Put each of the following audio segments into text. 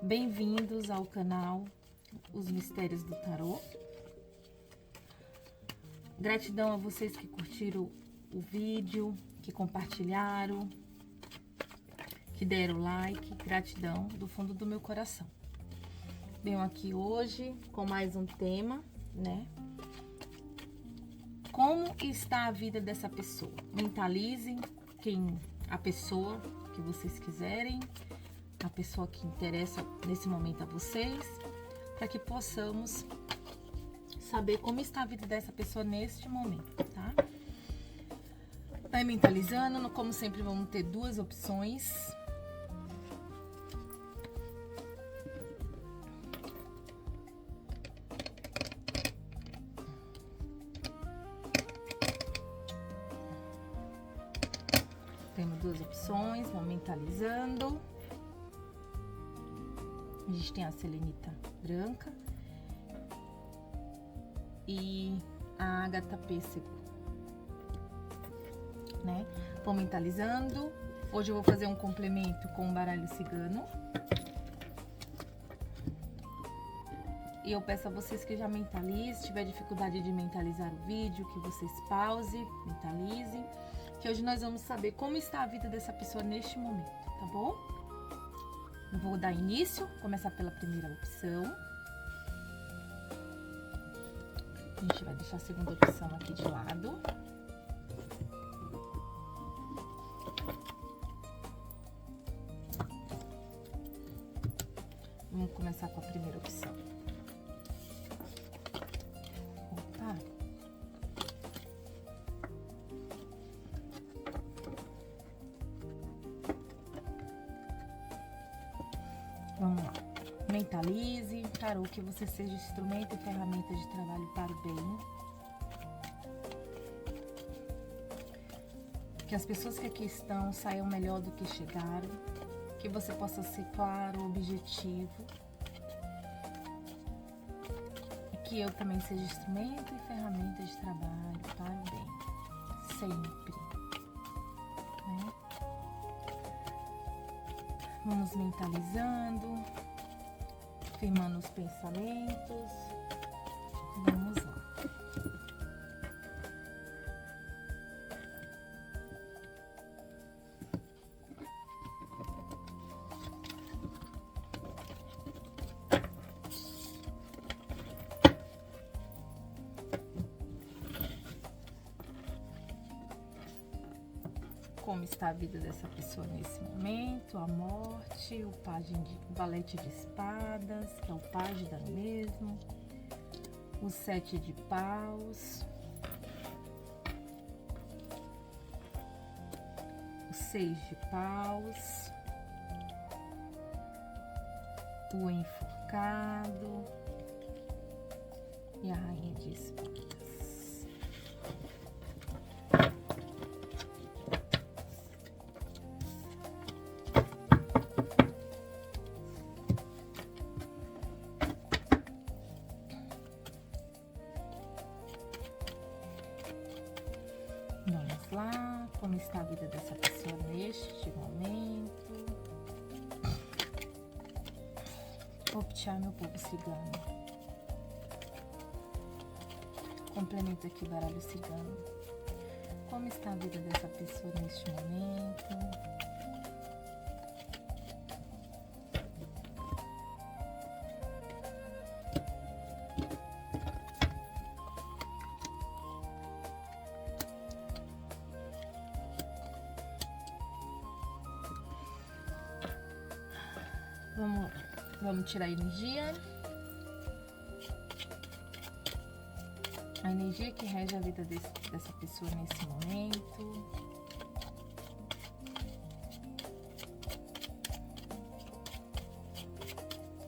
Bem-vindos ao canal Os Mistérios do Tarô. Gratidão a vocês que curtiram o vídeo, que compartilharam, que deram like. Gratidão do fundo do meu coração. Venho aqui hoje com mais um tema, né? Como está a vida dessa pessoa? Mentalizem a pessoa que vocês quiserem, a pessoa que interessa nesse momento a vocês, para que possamos saber como está a vida dessa pessoa neste momento, tá? Vai mentalizando, como sempre vamos ter duas opções. Temos duas opções, vamos mentalizando. A gente tem a selenita branca e a ágata pêssego, né? Vou mentalizando. Hoje eu vou fazer um complemento com o baralho cigano. E eu peço a vocês que já mentalizem. Se tiver dificuldade de mentalizar o vídeo, que vocês pausem, mentalizem. Que hoje nós vamos saber como está a vida dessa pessoa neste momento, tá bom? Eu vou dar início, começar pela primeira opção. A gente vai deixar a segunda opção aqui de lado. Vamos começar com a primeira opção. Opa! Vamos lá. Mentalize, tarô, que você seja instrumento e ferramenta de trabalho para o bem. Que as pessoas que aqui estão saiam melhor do que chegaram. Que você possa ser claro, objetivo. E que eu também seja instrumento e ferramenta de trabalho para o bem. Sempre. Né? Vamos mentalizando, firmando os pensamentos. Vamos lá. Como está a vida dessa pessoa nesse momento? A morte, o valete de espadas, que é o pajem da mesmo, o 7 de paus, o 6 de paus, o enforcado e a rainha de espadas. Vamos lá, como está a vida dessa pessoa neste momento? Vou puxar meu povo cigano. Complemento aqui o baralho cigano. Como está a vida dessa pessoa neste momento? Vamos tirar a energia. A energia que rege a vida dessa pessoa nesse momento.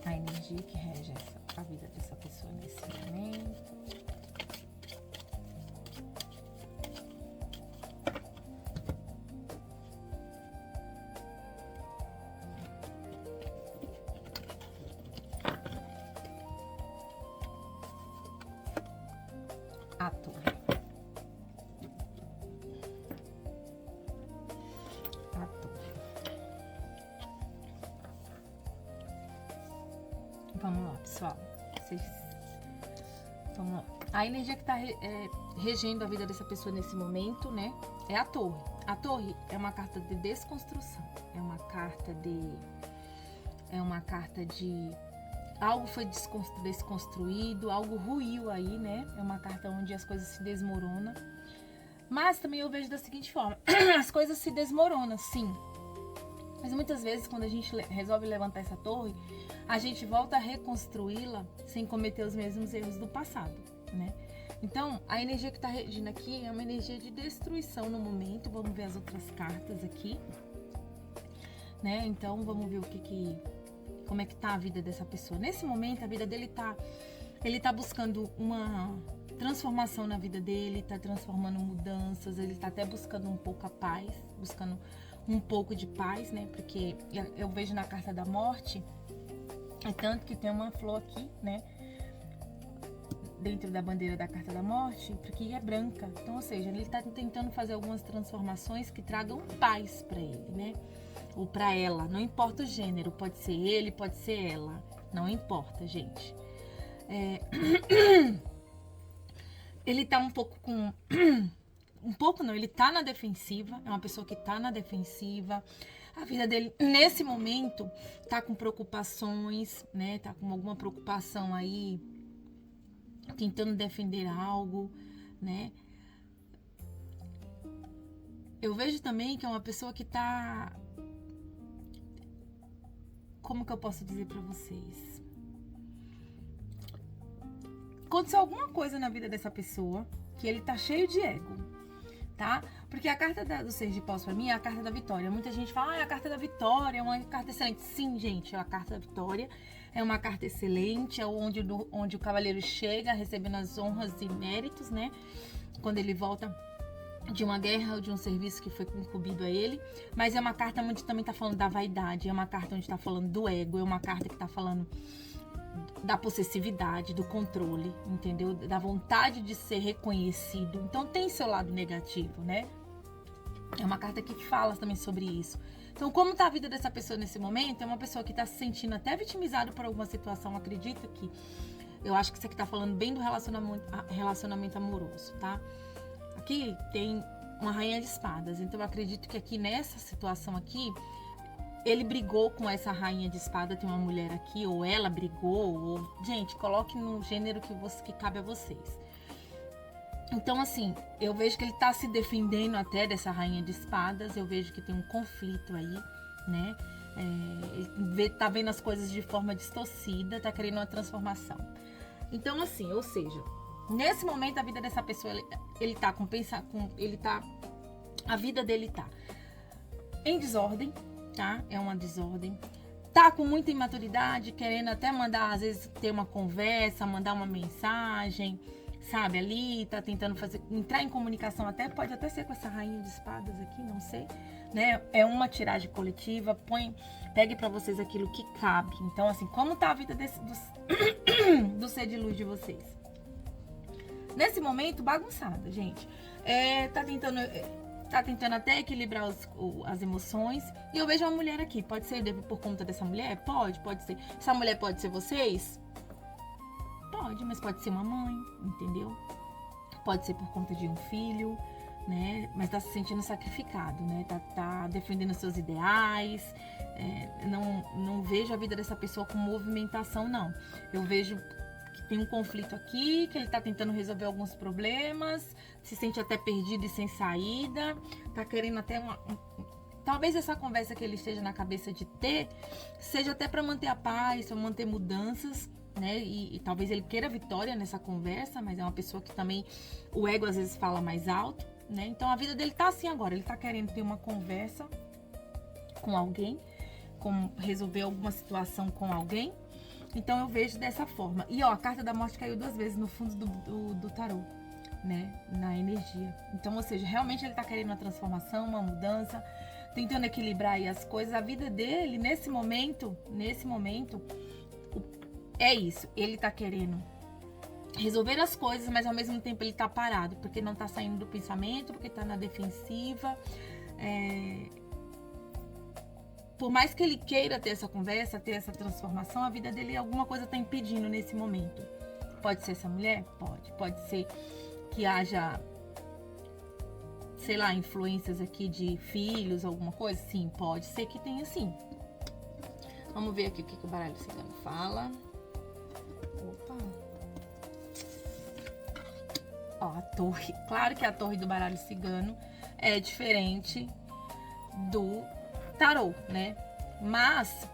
A energia que rege a vida dessa pessoa nesse momento. A torre. A torre. Vamos lá, pessoal. Vamos lá. A energia que tá regendo a vida dessa pessoa nesse momento, né? É a Torre. A Torre é uma carta de desconstrução. É uma carta de algo foi desconstruído, algo ruiu aí, né? É uma carta onde as coisas se desmoronam. Mas também eu vejo da seguinte forma: as coisas se desmoronam, sim. Mas muitas vezes, quando a gente resolve levantar essa torre, a gente volta a reconstruí-la sem cometer os mesmos erros do passado, né? Então, a energia que está regindo aqui é uma energia de destruição no momento. Vamos ver as outras cartas aqui, né? Então, vamos ver como é que tá a vida dessa pessoa. Nesse momento, a vida dele ele tá buscando uma transformação na vida dele, tá transformando mudanças, ele tá até buscando um pouco a paz, buscando um pouco de paz, né? Porque eu vejo na carta da morte, é tanto que tem uma flor aqui, né? Dentro da bandeira da carta da morte, porque é branca. Então, ou seja, ele tá tentando fazer algumas transformações que tragam paz para ele, né? Ou para ela, não importa o gênero, pode ser ele, pode ser ela, não importa, gente. Ele tá um pouco com... um pouco não, ele tá na defensiva, é uma pessoa que tá na defensiva. A vida dele, nesse momento, tá com preocupações, né? Tá com alguma preocupação aí, tentando defender algo, né? Eu vejo também que é uma pessoa que tá... Como que eu posso dizer pra vocês? Aconteceu alguma coisa na vida dessa pessoa que ele tá cheio de ego, tá? Porque a carta do Seis de Paus pra mim é a carta da vitória. Muita gente fala, é a carta da vitória, é uma carta excelente. Sim, gente, é a carta da vitória. É uma carta excelente, é onde o cavaleiro chega recebendo as honras e méritos, né? Quando ele volta de uma guerra ou de um serviço que foi incumbido a ele. Mas é uma carta onde também tá falando da vaidade, é uma carta onde tá falando do ego, é uma carta que tá falando da possessividade, do controle, entendeu? Da vontade de ser reconhecido. Então tem seu lado negativo, né? É uma carta que fala também sobre isso. Então, como tá a vida dessa pessoa nesse momento? É uma pessoa que tá se sentindo até vitimizada por alguma situação. Acredito que... Eu acho que isso aqui tá falando bem do relacionamento amoroso, tá? Aqui tem uma rainha de espadas. Então, eu acredito que aqui nessa situação aqui, ele brigou com essa rainha de espada. Tem uma mulher aqui, ou ela brigou, ou... Gente, coloque no gênero que cabe a vocês. Então, assim, eu vejo que ele tá se defendendo até dessa rainha de espadas. Eu vejo que tem um conflito aí, né? Ele tá vendo as coisas de forma distorcida, tá querendo uma transformação. Então, assim, ou seja, nesse momento a vida dessa pessoa, ele tá a vida dele tá em desordem, tá? É uma desordem. Tá com muita imaturidade, querendo até mandar, às vezes, ter uma conversa, mandar uma mensagem, sabe, ali, tá tentando entrar em comunicação, pode até ser com essa rainha de espadas aqui, não sei, né? É uma tiragem coletiva, pegue pra vocês aquilo que cabe. Então, assim, como tá a vida do ser de luz de vocês? Nesse momento, bagunçada, gente. Tá tentando até equilibrar as emoções. E eu vejo uma mulher aqui, pode ser por conta dessa mulher? Pode ser. Essa mulher pode ser vocês? Pode, mas pode ser uma mãe, entendeu? Pode ser por conta de um filho, né? Mas tá se sentindo sacrificado, né? Tá defendendo seus ideais. Não vejo a vida dessa pessoa com movimentação, não. Eu vejo que tem um conflito aqui, que ele tá tentando resolver alguns problemas, se sente até perdido e sem saída, tá querendo até talvez essa conversa que ele esteja na cabeça de ter, seja até para manter a paz, para manter mudanças, né? E talvez ele queira vitória nessa conversa, mas é uma pessoa que também o ego às vezes fala mais alto, né? Então a vida dele tá assim agora, ele tá querendo ter uma conversa com alguém, resolver alguma situação com alguém. Então eu vejo dessa forma. E ó, a carta da morte caiu 2 vezes no fundo do tarô, né? Na energia. Então, ou seja, realmente ele tá querendo uma transformação, uma mudança, tentando equilibrar aí as coisas. A vida dele, nesse momento, é isso. Ele tá querendo resolver as coisas, mas ao mesmo tempo ele tá parado, porque não tá saindo do pensamento, porque tá na defensiva. por mais que ele queira ter essa conversa, ter essa transformação, a vida dele, alguma coisa tá impedindo nesse momento. Pode ser essa mulher? Pode. Pode ser que haja, sei lá, influências aqui de filhos, alguma coisa? Sim, pode ser que tenha sim. Vamos ver aqui o que o baralho cigano fala. Opa. Ó, a torre. Claro que a torre do baralho cigano é diferente do tarô, né? Mas,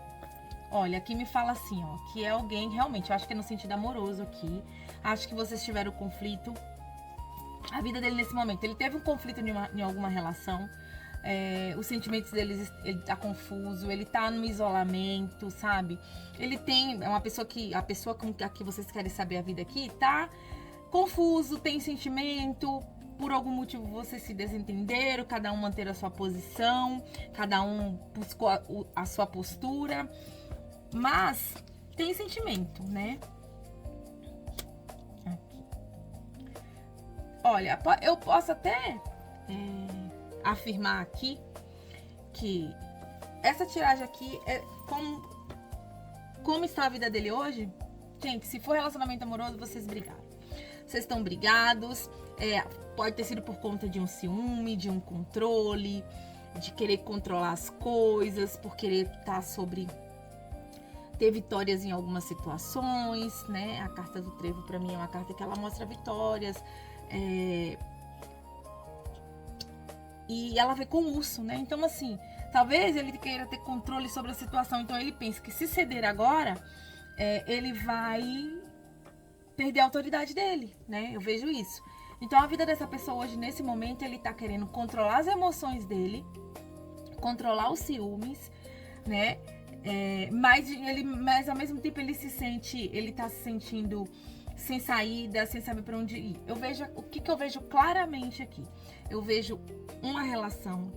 olha, aqui me fala assim, ó, que é alguém realmente, eu acho que é no sentido amoroso aqui. Acho que vocês tiveram conflito. A vida dele nesse momento, ele teve um conflito em alguma relação. Os sentimentos dele, ele tá confuso, ele tá no isolamento, sabe? Ele tem, é uma pessoa que, a pessoa com a que vocês querem saber a vida aqui, tá confuso, tem sentimento, por algum motivo vocês se desentenderam, cada um manter a sua posição, cada um buscou a sua postura, mas tem sentimento, né? Aqui. Olha, eu posso até afirmar aqui que essa tiragem aqui é como está a vida dele hoje. Gente, se for relacionamento amoroso, vocês brigaram. Vocês estão brigados, pode ter sido por conta de um ciúme, de um controle, de querer controlar as coisas, por querer estar ter vitórias em algumas situações, né? A carta do trevo para mim é uma carta que ela mostra vitórias, e ela vem com o urso, né? Então, assim, talvez ele queira ter controle sobre a situação. Então, ele pensa que se ceder agora, ele vai perder a autoridade dele, né? Eu vejo isso. Então, a vida dessa pessoa hoje, nesse momento, ele tá querendo controlar as emoções dele, controlar os ciúmes, né? Mas ao mesmo tempo ele tá se sentindo sem saída, sem saber para onde ir. Eu vejo o que eu vejo claramente aqui. Eu vejo uma relação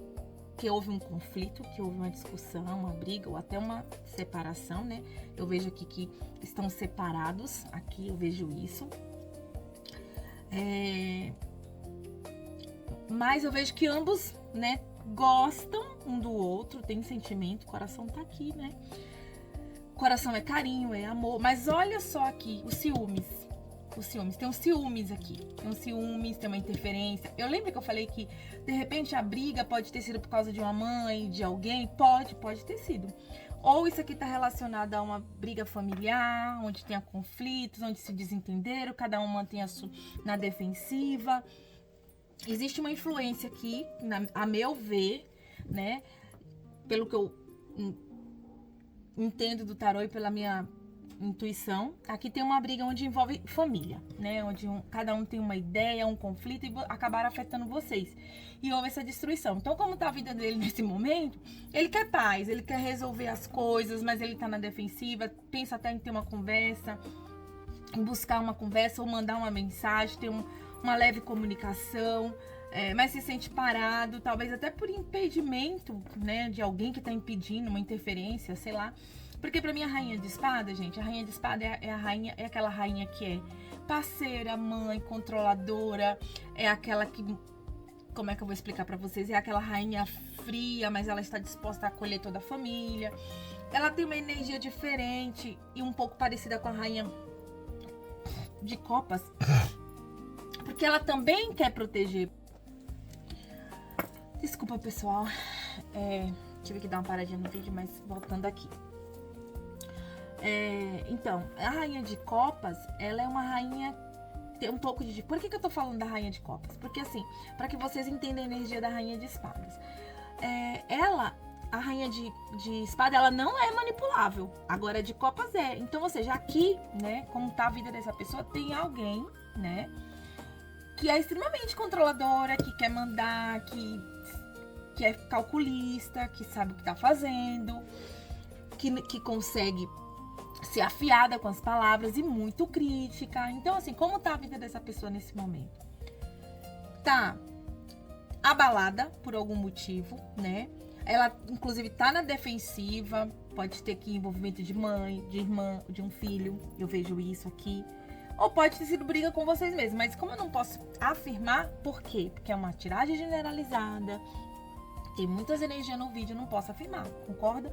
que houve um conflito, que houve uma discussão, uma briga ou até uma separação, né? Eu vejo aqui que estão separados. Aqui eu vejo isso. Mas eu vejo que ambos, né, gostam um do outro, tem sentimento, o coração tá aqui, né? O coração é carinho, é amor. Mas olha só aqui, os ciúmes. Tem um ciúmes aqui. Tem um ciúmes, tem uma interferência. Eu lembro que eu falei que, de repente, a briga pode ter sido por causa de uma mãe, de alguém? Pode ter sido. Ou isso aqui tá relacionado a uma briga familiar, onde tenha conflitos, onde se desentenderam, cada um mantém na defensiva. Existe uma influência aqui, a meu ver, né? Pelo que eu entendo do tarô e pela minha intuição, aqui tem uma briga onde envolve família, né? Onde cada um tem uma ideia, um conflito e acabaram afetando vocês. E houve essa destruição. Então, como tá a vida dele nesse momento, ele quer paz, ele quer resolver as coisas, mas ele tá na defensiva, pensa até em ter uma conversa, em buscar uma conversa ou mandar uma mensagem, ter uma leve comunicação, mas se sente parado, talvez até por impedimento, né? De alguém que tá impedindo, uma interferência, sei lá. Porque pra mim a rainha de espada, gente, a rainha de espada é aquela rainha que é parceira, mãe, controladora, é aquela que, como é que eu vou explicar pra vocês? É aquela rainha fria, mas ela está disposta a acolher toda a família. Ela tem uma energia diferente e um pouco parecida com a rainha de copas, porque ela também quer proteger. Desculpa, pessoal, tive que dar uma paradinha no vídeo, mas voltando aqui. Então, a rainha de copas, ela é uma rainha, tem um pouco de... Por que eu tô falando da rainha de copas? Porque assim, para que vocês entendam a energia da rainha de espadas. A rainha de espada, ela não é manipulável. Agora, a de copas é. Então, ou seja, aqui, né, como tá a vida dessa pessoa, tem alguém, né, que é extremamente controladora, que quer mandar, que é calculista, que sabe o que tá fazendo, que consegue ser afiada com as palavras e muito crítica. Então, assim, como tá a vida dessa pessoa nesse momento? Tá abalada por algum motivo, né? Ela, inclusive, tá na defensiva. Pode ter aqui envolvimento de mãe, de irmã, de um filho. Eu vejo isso aqui. Ou pode ter sido briga com vocês mesmos. Mas como eu não posso afirmar, por quê? Porque é uma tiragem generalizada. Tem muitas energias no vídeo, não posso afirmar, concorda?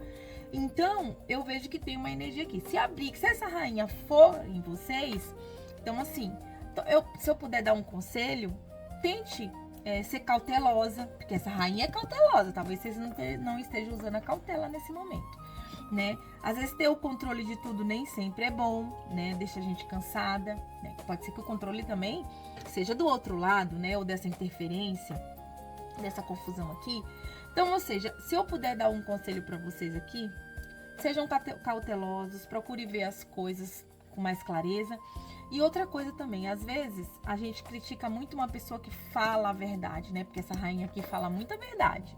Então, eu vejo que tem uma energia aqui. Se essa rainha for em vocês, então assim, se eu puder dar um conselho, tente ser cautelosa, porque essa rainha é cautelosa, talvez vocês não estejam usando a cautela nesse momento, né? Às vezes ter o controle de tudo nem sempre é bom, né? Deixa a gente cansada, né? Pode ser que o controle também seja do outro lado, né? Ou dessa interferência, dessa confusão aqui. Então, ou seja, se eu puder dar um conselho para vocês aqui, sejam cautelosos, procure ver as coisas com mais clareza. E outra coisa também, às vezes a gente critica muito uma pessoa que fala a verdade, né? Porque essa rainha aqui fala muita verdade.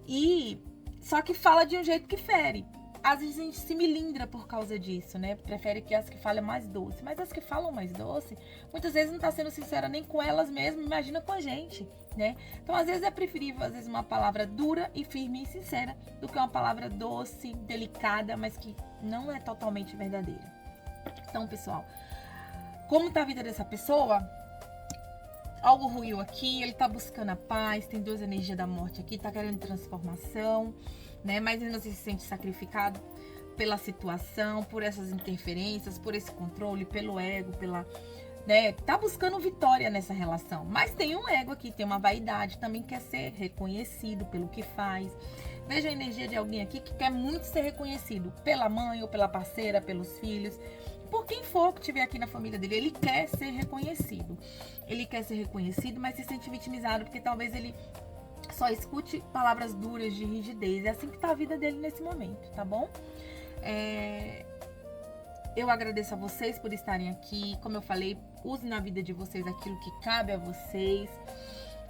E só que fala de um jeito que fere. Às vezes a gente se melindra por causa disso, né? Prefere que as que falam mais doce. Mas as que falam mais doce, muitas vezes não tá sendo sincera nem com elas mesmas, imagina com a gente, né? Então, às vezes é preferível, às vezes, uma palavra dura e firme e sincera do que uma palavra doce, delicada, mas que não é totalmente verdadeira. Então, pessoal, como tá a vida dessa pessoa? Algo ruiu aqui, ele tá buscando a paz, tem 2 energias da morte aqui, tá querendo transformação, né? Mas ele não se sente sacrificado pela situação, por essas interferências, por esse controle, pelo ego, né? Tá buscando vitória nessa relação. Mas tem um ego aqui, tem uma vaidade, também quer ser reconhecido pelo que faz. Veja a energia de alguém aqui que quer muito ser reconhecido pela mãe ou pela parceira, pelos filhos. Por quem for que estiver aqui na família dele, ele quer ser reconhecido. Ele quer ser reconhecido, mas se sente vitimizado, porque talvez ele só escute palavras duras de rigidez. É assim que tá a vida dele nesse momento, tá bom? Eu agradeço a vocês por estarem aqui. Como eu falei, use na vida de vocês aquilo que cabe a vocês,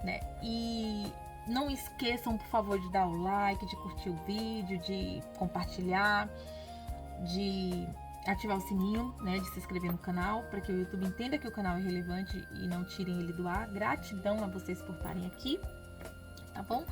né? E não esqueçam, por favor, de dar o like, de curtir o vídeo, de compartilhar, de ativar o sininho, né, de se inscrever no canal, para que o YouTube entenda que o canal é relevante e não tirem ele do ar. Gratidão a vocês por estarem aqui, tá bom?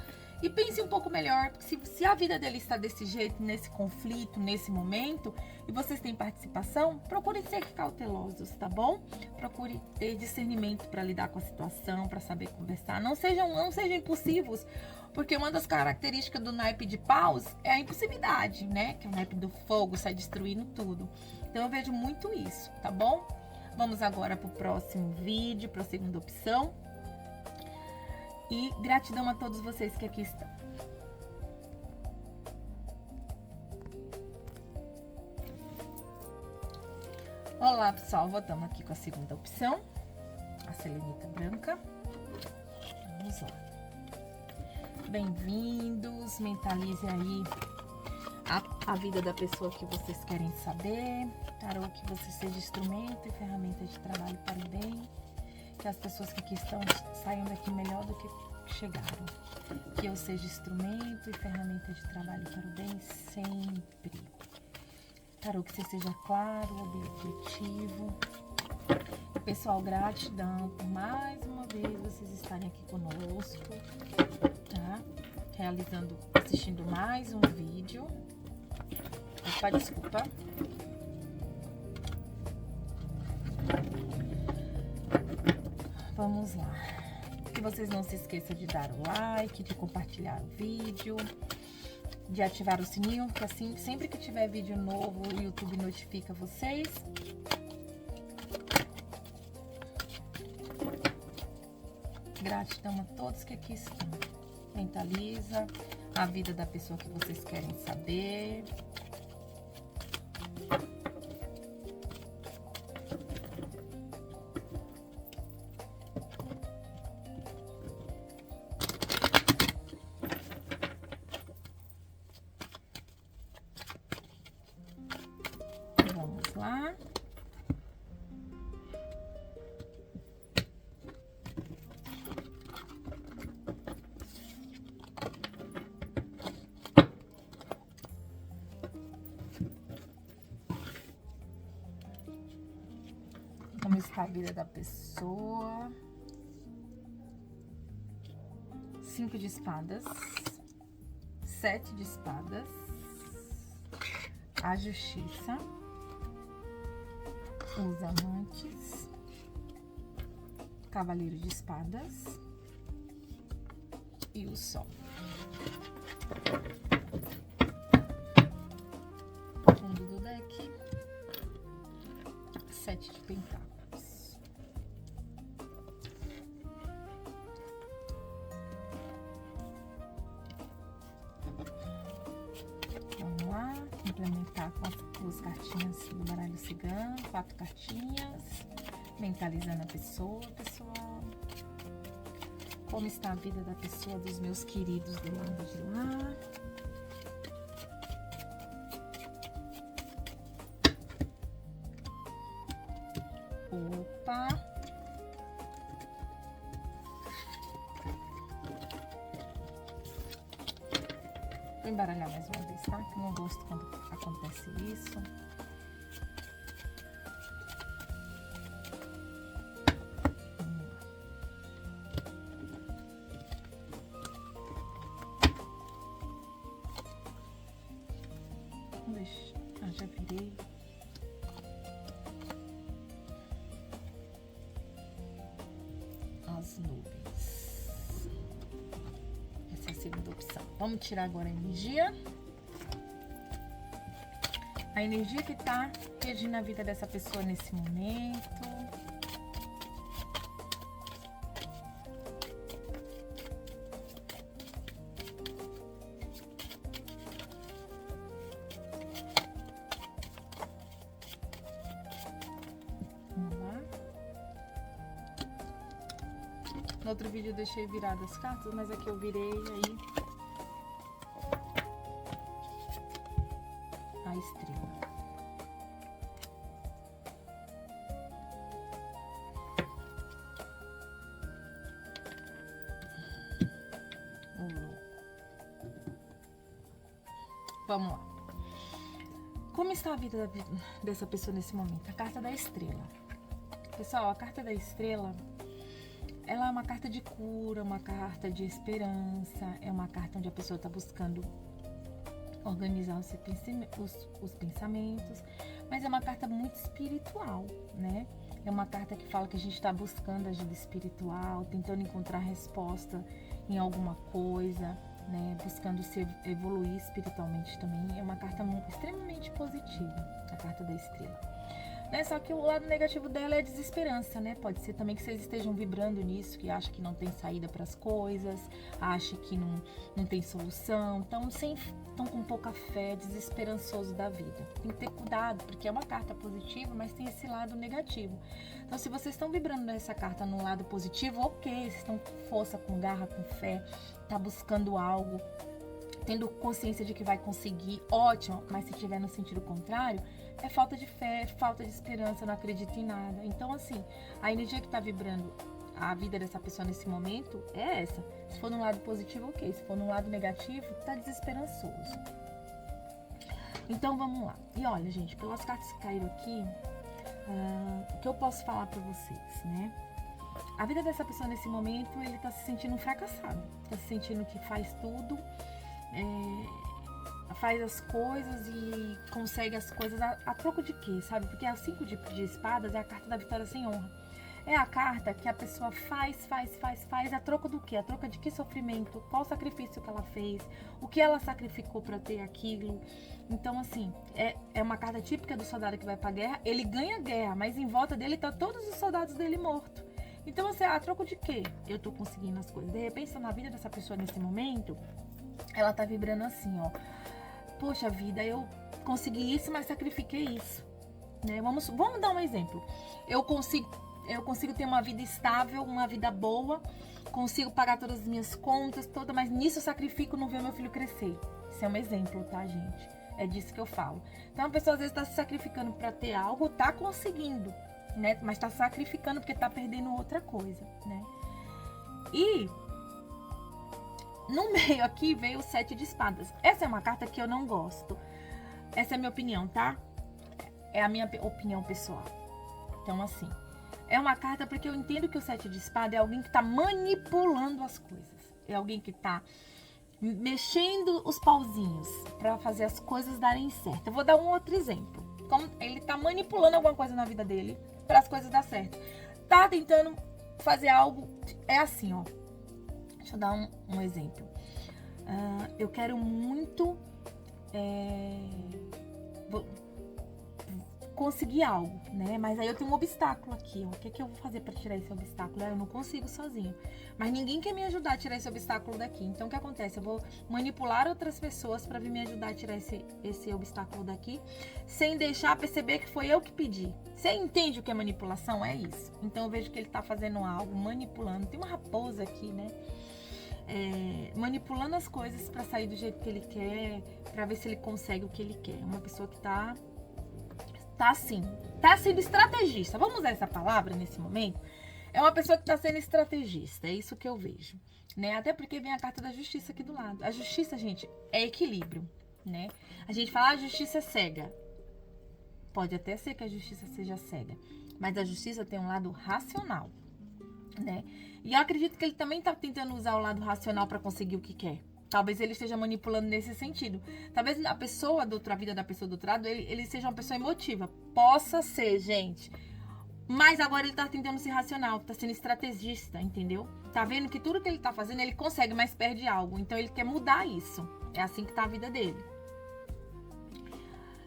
E pense um pouco melhor, porque se a vida dele está desse jeito, nesse conflito, nesse momento, e vocês têm participação, procurem ser cautelosos, tá bom? Procure ter discernimento para lidar com a situação, para saber conversar. Não sejam impulsivos, porque uma das características do naipe de paus é a impulsividade, né? Que é o naipe do fogo, sai destruindo tudo. Então eu vejo muito isso, tá bom? Vamos agora para o próximo vídeo, para a segunda opção. E gratidão a todos vocês que aqui estão. Olá, pessoal. Voltamos aqui com a segunda opção. A selenita branca. Vamos lá. Bem-vindos. Mentalize aí a vida da pessoa que vocês querem saber. Tarô, que você seja instrumento e ferramenta de trabalho para o bem. Que as pessoas que aqui estão saiam daqui melhor do que chegaram. Que eu seja instrumento e ferramenta de trabalho para o bem sempre. Tarô, que você seja claro, objetivo. Pessoal, gratidão por mais uma vez vocês estarem aqui conosco, tá? Assistindo mais um vídeo. Opa, desculpa. Vamos lá. Que vocês não se esqueçam de dar o like, de compartilhar o vídeo, de ativar o sininho, que assim, sempre que tiver vídeo novo, o YouTube notifica vocês. Gratidão a todos que aqui estão. Mentaliza a vida da pessoa que vocês querem saber. Vamos lá. Como está a vida da pessoa? 5 de espadas, 7 de espadas, a justiça, os amantes, cavaleiro de espadas e o sol. Fundo do deck. 7 de pentáculos. Vamos lá, complementar com as 2 cartinhas do baralho cigano, 4 cartinhas, mentalizando a pessoa, pessoal. Como está a vida da pessoa, dos meus queridos do lado de lá. Opa! Vou embaralhar mais uma vez, tá? Que eu não gosto quando acontece isso. Já virei. As nuvens. Essa é a segunda opção. Vamos tirar agora a energia. A energia que tá regindo a vida dessa pessoa nesse momento. No outro vídeo eu deixei viradas as cartas, mas aqui eu virei aí a estrela. Vamos lá. Como está a vida dessa pessoa nesse momento? A carta da estrela. Pessoal, a carta da estrela, ela é uma carta de cura, uma carta de esperança, é uma carta onde a pessoa está buscando organizar os pensamentos, mas é uma carta muito espiritual, né? É uma carta que fala que a gente está buscando ajuda espiritual, tentando encontrar resposta em alguma coisa, né? Buscando se evoluir espiritualmente também. É uma carta extremamente positiva, a carta da estrela. Né? Só que o lado negativo dela é a desesperança, né? Pode ser também que vocês estejam vibrando nisso, que acha que não tem saída para as coisas, acha que não tem solução, estão com pouca fé, desesperançoso da vida. Tem que ter cuidado, porque é uma carta positiva, mas tem esse lado negativo. Então, se vocês estão vibrando nessa carta no lado positivo, ok, vocês estão com força, com garra, com fé, tá buscando algo, tendo consciência de que vai conseguir, ótimo, mas se tiver no sentido contrário, é falta de fé, falta de esperança, não acredita em nada. Então, assim, a energia que tá vibrando a vida dessa pessoa nesse momento é essa. Se for no lado positivo, ok. Se for no lado negativo, tá desesperançoso. Então, vamos lá. E olha, gente, pelas cartas que caíram aqui, o que eu posso falar pra vocês, né? A vida dessa pessoa nesse momento, ele tá se sentindo um fracassado. Tá se sentindo que faz tudo, faz as coisas e consegue as coisas a troco de quê, sabe? Porque a 5 de espadas é a carta da vitória sem honra. É a carta que a pessoa faz a troco do quê? A troco de que sofrimento? Qual sacrifício que ela fez? O que ela sacrificou para ter aquilo? Então, assim, é uma carta típica do soldado que vai pra guerra. Ele ganha a guerra, mas em volta dele tá todos os soldados dele mortos. Então, assim, a troco de quê eu tô conseguindo as coisas? De repente, na vida dessa pessoa nesse momento, ela tá vibrando assim, ó. Poxa vida, eu consegui isso, mas sacrifiquei isso, né? Vamos dar um exemplo. Eu consigo ter uma vida estável, uma vida boa, consigo pagar todas as minhas contas, mas nisso eu sacrifico não ver meu filho crescer. Isso é um exemplo, tá, gente? É disso que eu falo. Então a pessoa às vezes tá se sacrificando para ter algo, tá conseguindo, né? Mas tá sacrificando porque tá perdendo outra coisa, né? E no meio aqui veio o 7 de espadas. Essa é uma carta que eu não gosto. Essa é a minha opinião, tá? É a minha opinião pessoal. Então, assim, é uma carta porque eu entendo que o 7 de espada é alguém que tá manipulando as coisas. É alguém que tá mexendo os pauzinhos pra fazer as coisas darem certo. Eu vou dar um outro exemplo. Como ele tá manipulando alguma coisa na vida dele para as coisas dar certo. Tá tentando fazer algo. É assim, ó. Deixa eu dar um exemplo. Eu quero muito conseguir algo, né? Mas aí eu tenho um obstáculo aqui, ó. O que que eu vou fazer para tirar esse obstáculo? Eu não consigo sozinho. Mas ninguém quer me ajudar a tirar esse obstáculo daqui. Então o que acontece? Eu vou manipular outras pessoas para vir me ajudar a tirar esse obstáculo daqui, sem deixar perceber que foi eu que pedi. Você entende o que é manipulação? É isso. Então eu vejo que ele tá fazendo algo, manipulando. Tem uma raposa aqui, né? Manipulando as coisas para sair do jeito que ele quer, para ver se ele consegue o que ele quer. Uma pessoa que tá sendo estrategista. Vamos usar essa palavra nesse momento? É uma pessoa que tá sendo estrategista, é isso que eu vejo, né? Até porque vem a carta da justiça aqui do lado. A justiça, gente, é equilíbrio, né? A gente fala, a justiça é cega. Pode até ser que a justiça seja cega, mas a justiça tem um lado racional, né? E eu acredito que ele também tá tentando usar o lado racional para conseguir o que quer. Talvez ele esteja manipulando nesse sentido. Talvez a pessoa da outra vida, da pessoa do outro lado, ele seja uma pessoa emotiva. Possa ser, gente. Mas agora ele tá tentando ser racional, tá sendo estrategista, entendeu? Tá vendo que tudo que ele tá fazendo, ele consegue, mas perde algo. Então ele quer mudar isso. É assim que tá a vida dele.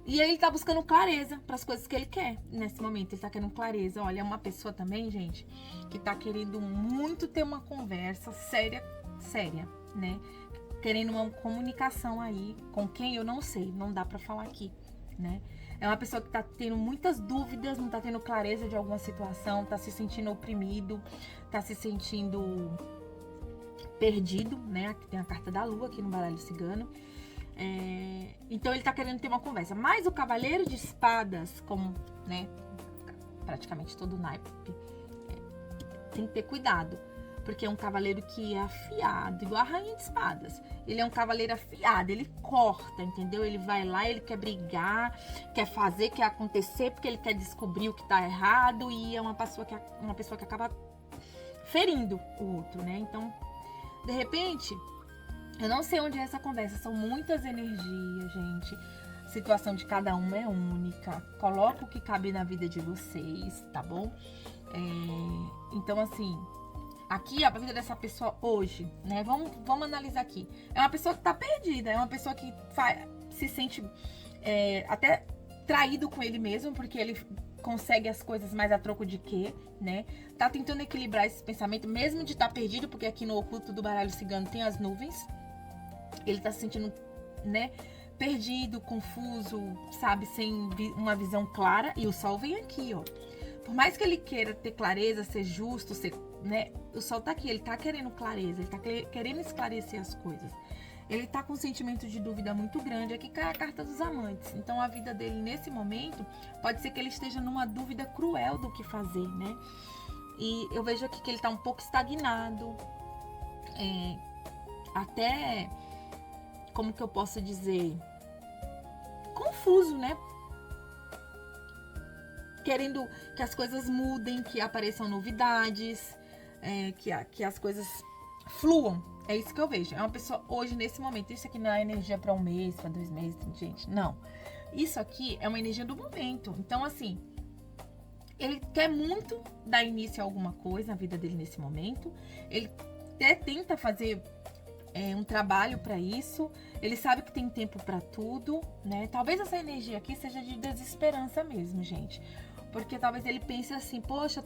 E aí ele tá buscando clareza para as coisas que ele quer nesse momento. Ele tá querendo clareza. Olha, é uma pessoa também, gente, que tá querendo muito ter uma conversa séria, né? Querendo uma comunicação aí com quem eu não sei, não dá pra falar aqui, né? É uma pessoa que tá tendo muitas dúvidas, não tá tendo clareza de alguma situação, tá se sentindo oprimido, tá se sentindo perdido, né? Aqui tem a carta da lua aqui no baralho cigano. Então ele tá querendo ter uma conversa. Mas o cavaleiro de espadas, como, né, praticamente todo naipe, tem que ter cuidado. Porque é um cavaleiro que é afiado, igual a rainha de espadas. Ele é um cavaleiro afiado, ele corta, entendeu? Ele vai lá, ele quer brigar, quer fazer, quer acontecer, porque ele quer descobrir o que tá errado. E é uma pessoa que acaba ferindo o outro, né? Então, de repente, eu não sei onde é essa conversa. São muitas energias, gente. A situação de cada um é única. Coloca o que cabe na vida de vocês, tá bom? Então, assim... Aqui, a vida dessa pessoa hoje, né? Vamos analisar aqui. É uma pessoa que tá perdida, é uma pessoa que se sente até traído com ele mesmo, porque ele consegue as coisas mais a troco de quê, né? Tá tentando equilibrar esse pensamento, mesmo de estar perdido, porque aqui no oculto do baralho cigano tem as nuvens. Ele tá se sentindo, né? Perdido, confuso, sabe? Sem uma visão clara. E o sol vem aqui, ó. Por mais que ele queira ter clareza, ser justo, né? O sol tá aqui, ele tá querendo clareza, ele tá querendo esclarecer as coisas. Ele tá com um sentimento de dúvida muito grande. Aqui cai a carta dos amantes. Então a vida dele nesse momento, pode ser que ele esteja numa dúvida cruel do que fazer, né? E eu vejo aqui que ele tá um pouco estagnado. Até, como que eu posso dizer? Confuso, né? Querendo que as coisas mudem, que apareçam novidades, que as coisas fluam. É isso que eu vejo. É uma pessoa hoje, nesse momento. Isso aqui não é energia para um mês, para 2 meses, gente. Não. Isso aqui é uma energia do momento. Então, assim, ele quer muito dar início a alguma coisa na vida dele nesse momento. Ele até tenta fazer um trabalho para isso. Ele sabe que tem tempo para tudo, né? Talvez essa energia aqui seja de desesperança mesmo, gente. Porque talvez ele pense assim, poxa,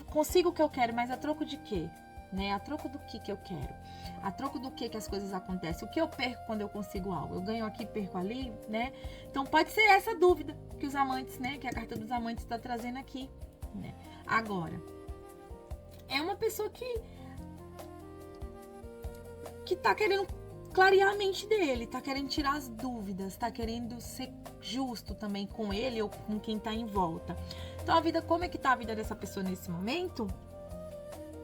consigo o que eu quero, mas a troco de quê? Né? A troco do que eu quero? A troco do que as coisas acontecem? O que eu perco quando eu consigo algo? Eu ganho aqui, perco ali, né? Então pode ser essa dúvida que os amantes, né? Que a carta dos amantes está trazendo aqui, né? Agora, é uma pessoa que tá querendo clarear a mente dele, tá querendo tirar as dúvidas, tá querendo ser justo também com ele ou com quem tá em volta. Então como é que tá a vida dessa pessoa nesse momento?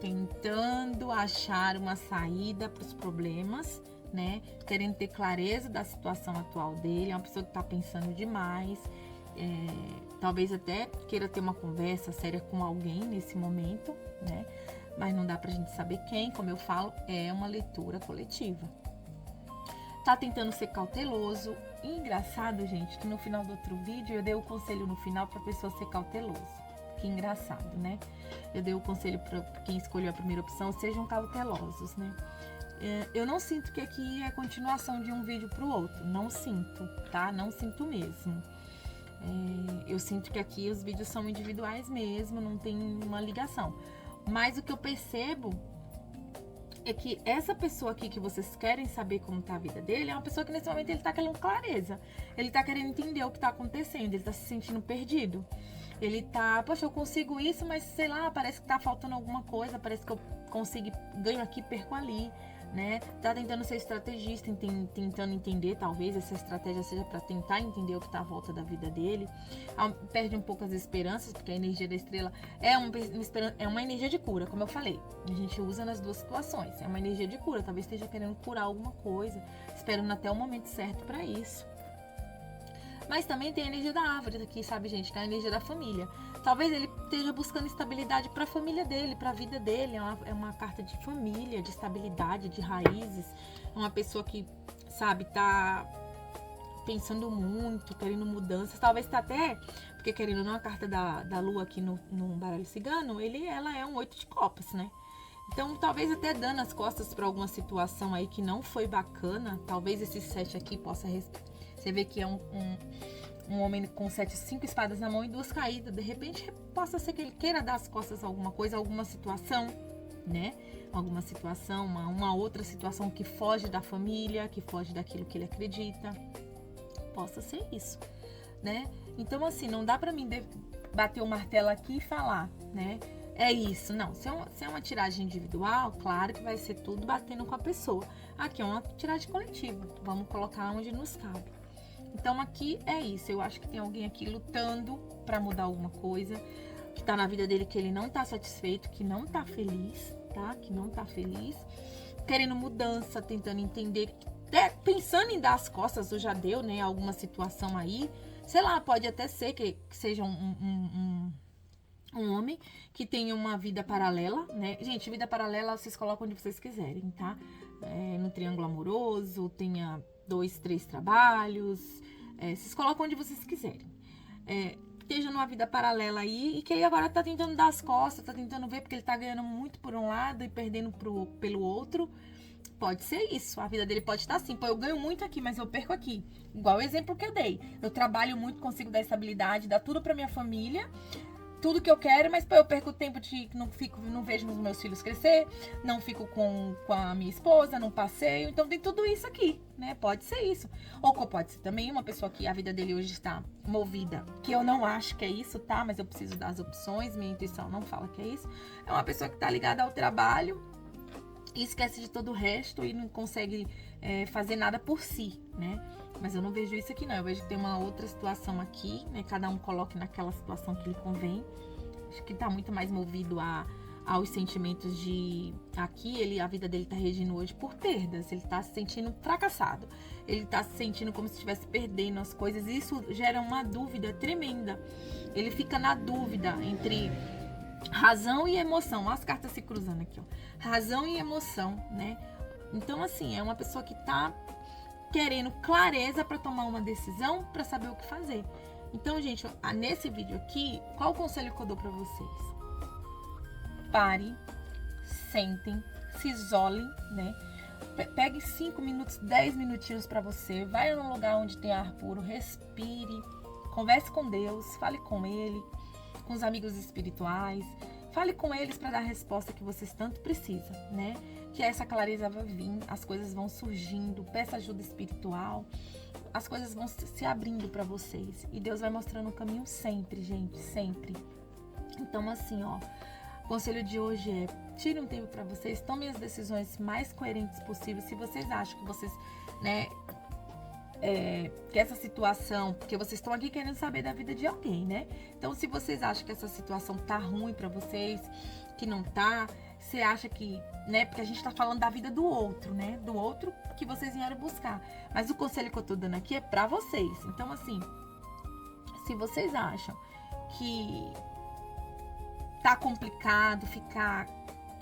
Tentando achar uma saída para os problemas, né? Querendo ter clareza da situação atual dele. É uma pessoa que tá pensando demais. Talvez até queira ter uma conversa séria com alguém nesse momento, né? Mas não dá pra gente saber quem, como eu falo, é uma leitura coletiva. Tá tentando ser cauteloso. E engraçado, gente, que no final do outro vídeo eu dei o conselho no final pra pessoa ser cauteloso. Que engraçado, né? Eu dei o conselho pra quem escolheu a primeira opção, sejam cautelosos, né? Eu não sinto que aqui é continuação de um vídeo pro outro. Não sinto, tá? Não sinto mesmo. Eu sinto que aqui os vídeos são individuais mesmo, não tem uma ligação. Mas o que eu percebo é que essa pessoa aqui que vocês querem saber como tá a vida dele, é uma pessoa que nesse momento ele tá querendo clareza. Ele tá querendo entender o que tá acontecendo, ele tá se sentindo perdido. Ele tá, poxa, eu consigo isso, mas sei lá, parece que tá faltando alguma coisa, parece que eu consigo, ganho aqui, perco ali, né? Tá tentando ser estrategista, tentando entender, talvez essa estratégia seja para tentar entender o que tá à volta da vida dele. Perde um pouco as esperanças, porque a energia da estrela é uma energia de cura, como eu falei. A gente usa nas duas situações. É uma energia de cura, talvez esteja querendo curar alguma coisa, esperando até o momento certo para isso. Mas também tem a energia da árvore aqui, sabe, gente? Que é a energia da família. Talvez ele esteja buscando estabilidade para a família dele, para a vida dele. É uma carta de família, de estabilidade, de raízes. É uma pessoa que, sabe, tá pensando muito, querendo mudanças. Talvez tá até, porque querendo não, a carta da lua aqui no baralho cigano, ela é um 8 de copas, né? Então, talvez até dando as costas para alguma situação aí que não foi bacana. Talvez esse 7 aqui possa... Você vê que é um homem com 5 espadas na mão e 2 caídas. De repente, possa ser que ele queira dar as costas a alguma coisa, alguma situação, né? Alguma situação, uma outra situação que foge da família, que foge daquilo que ele acredita. Possa ser isso, né? Então, assim, não dá pra mim bater o martelo aqui e falar, né? É isso, não. Se é uma tiragem individual, claro que vai ser tudo batendo com a pessoa. Aqui é uma tiragem coletiva. Vamos colocar onde nos cabe. Então aqui é isso, eu acho que tem alguém aqui lutando pra mudar alguma coisa, que tá na vida dele que ele não tá satisfeito, que não tá feliz, tá? Que não tá feliz, querendo mudança, tentando entender, até pensando em dar as costas, ou já deu, né, alguma situação aí, sei lá, pode até ser que seja um homem que tenha uma vida paralela, né? Gente, vida paralela vocês colocam onde vocês quiserem, tá? No triângulo amoroso, tenha 2, 3 trabalhos, vocês colocam onde vocês quiserem. Esteja numa vida paralela aí e que ele agora tá tentando dar as costas, tá tentando ver porque ele tá ganhando muito por um lado e perdendo pelo outro. Pode ser isso, a vida dele pode estar assim, pô, eu ganho muito aqui, mas eu perco aqui. Igual o exemplo que eu dei. Eu trabalho muito, consigo dar estabilidade, dar tudo pra minha família, tudo que eu quero, mas pô, eu perco o tempo de não vejo os meus filhos crescer, não fico com a minha esposa, não passeio, então tem tudo isso aqui, né? Pode ser isso. Ou pode ser também uma pessoa que a vida dele hoje está movida, que eu não acho que é isso, tá? Mas eu preciso das opções, minha intuição não fala que é isso. É uma pessoa que tá ligada ao trabalho e esquece de todo o resto e não consegue fazer nada por si, né? Mas eu não vejo isso aqui não, eu vejo que tem uma outra situação aqui, né? Cada um coloque naquela situação que lhe convém. Acho que tá muito mais movido aos sentimentos de... Aqui, a vida dele tá regindo hoje por perdas, ele tá se sentindo fracassado. Ele tá se sentindo como se estivesse perdendo as coisas e isso gera uma dúvida tremenda. Ele fica na dúvida entre razão e emoção. Olha as cartas se cruzando aqui, ó. Razão e emoção, né? Então, assim, é uma pessoa que tá querendo clareza para tomar uma decisão, para saber o que fazer. Então, gente, nesse vídeo aqui, qual o conselho que eu dou para vocês? Pare, sentem, se isolem, né? Pegue 5 minutos, 10 minutinhos para você, vai num lugar onde tem ar puro, respire, converse com Deus, fale com Ele, com os amigos espirituais, fale com eles para dar a resposta que vocês tanto precisam, né? Que essa clareza vai vir, as coisas vão surgindo, peça ajuda espiritual, as coisas vão se abrindo para vocês. E Deus vai mostrando o caminho sempre, gente, sempre. Então, assim, ó, o conselho de hoje é, tire um tempo para vocês, tomem as decisões mais coerentes possíveis. Se vocês acham que vocês, né, que essa situação, porque vocês estão aqui querendo saber da vida de alguém, né? Então, se vocês acham que essa situação tá ruim para vocês, que não tá, você acha que, né? Porque a gente tá falando da vida do outro, né? Do outro que vocês vieram buscar. Mas o conselho que eu tô dando aqui é pra vocês. Então, assim, se vocês acham que tá complicado ficar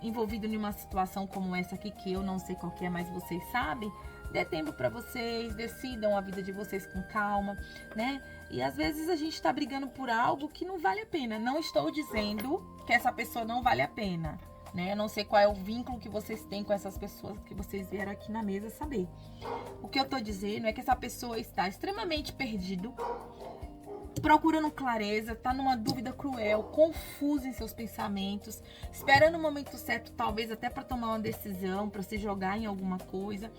envolvido em uma situação como essa aqui, que eu não sei qual que é, mas vocês sabem, dê tempo pra vocês, decidam a vida de vocês com calma, né? E às vezes a gente tá brigando por algo que não vale a pena. Não estou dizendo que essa pessoa não vale a pena. né? Eu não sei qual é o vínculo que vocês têm com essas pessoas que vocês vieram aqui na mesa saber. O que eu tô dizendo é que essa pessoa está extremamente perdido, procurando clareza, tá numa dúvida cruel, confuso em seus pensamentos, esperando o momento certo, talvez até para tomar uma decisão, para se jogar em alguma coisa,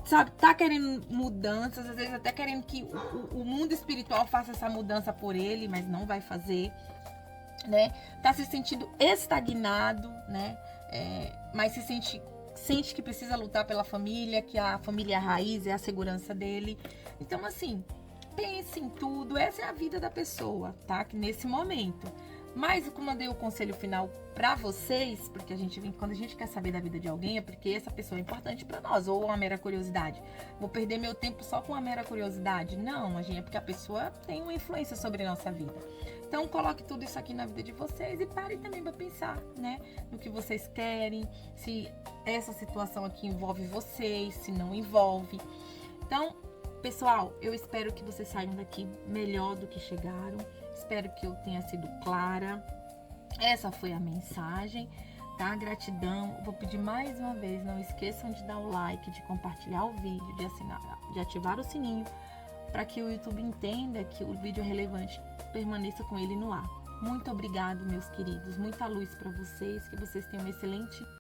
sabe? Tá querendo mudanças, às vezes até querendo que o mundo espiritual faça essa mudança por ele, mas não vai fazer, né? Tá se sentindo estagnado, né? Mas sente que precisa lutar pela família, que a família é a raiz, é a segurança dele. Então, assim, pense em tudo, essa é a vida da pessoa, tá? Que nesse momento. Mas como eu dei o conselho final pra vocês, porque quando a gente quer saber da vida de alguém, é porque essa pessoa é importante pra nós, ou uma mera curiosidade. Vou perder meu tempo só com uma mera curiosidade? Não, é porque a pessoa tem uma influência sobre a nossa vida. Então coloque tudo isso aqui na vida de vocês e parem também pra pensar, né? No que vocês querem, se essa situação aqui envolve vocês, se não envolve. Então, pessoal, eu espero que vocês saiam daqui melhor do que chegaram. Espero que eu tenha sido clara. Essa foi a mensagem, tá? Gratidão. Vou pedir mais uma vez, não esqueçam de dar o like, de compartilhar o vídeo, de ativar o sininho, para que o YouTube entenda que o vídeo é relevante, permaneça com ele no ar. Muito obrigado, meus queridos. Muita luz para vocês, que vocês tenham um excelente